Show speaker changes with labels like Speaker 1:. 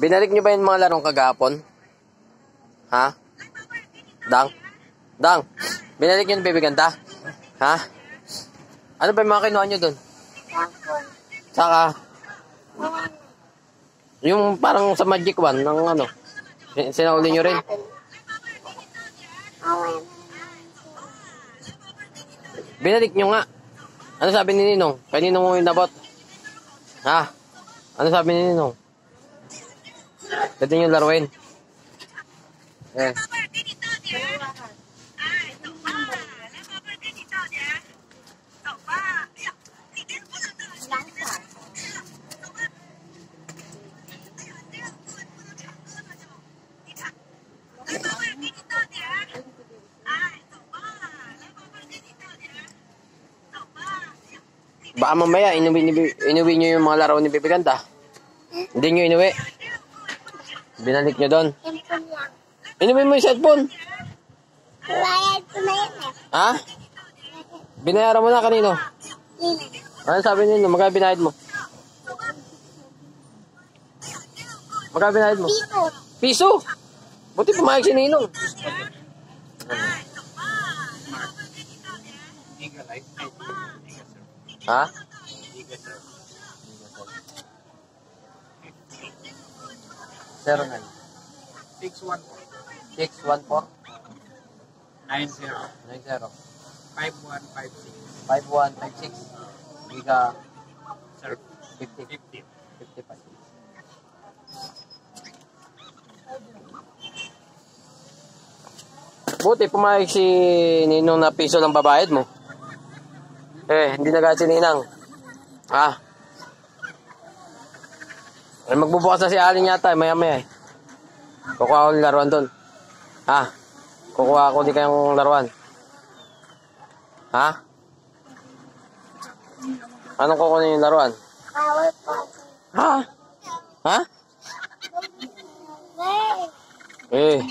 Speaker 1: Binalik nyo ba yung mga larong kagahapon? Ha? Dang? Dang? Binalik nyo yung baby ganda? Ha? Ano ba yung mga kinuha nyo dun? Saka? Yung parang sa Magic One ng ano? Sinauli nyo rin? Binalik nyo nga. Ano sabi ni Ninong? Kanino mo yung nabot? Ha? Ano sabi ni Ninong? Pwede nyo laruin. Eh. Baka mamaya inuwi nyo yung mga laro ni Bibi Ganda. Hindi nyo inuwi. Binalik nyo doon. Inuwi mo yung cellphone.
Speaker 2: Bayad ko na yun eh.
Speaker 1: Ha? Binayaran mo na kanino? Ano sabi nino? Magkano binayad mo? Magkano binayad mo? Piso? Buti pumayag si Ninong. Ha? Zero 9 614
Speaker 3: 90
Speaker 1: 90
Speaker 3: 5156
Speaker 1: 5156 Giga
Speaker 3: Sir
Speaker 1: 50
Speaker 3: 50
Speaker 1: 55. Buti pumayag si Ninong na piso lang babayad mo. Hindi na gaya si Ninang. Ha? Magbubukas na si Alin yata, maya-maya eh. Kukuha ko ng laruan doon. Ha? Kukuha ako di kayong laruan. Ha? Anong kukunin yung laruan? Ha? Ha? Eh.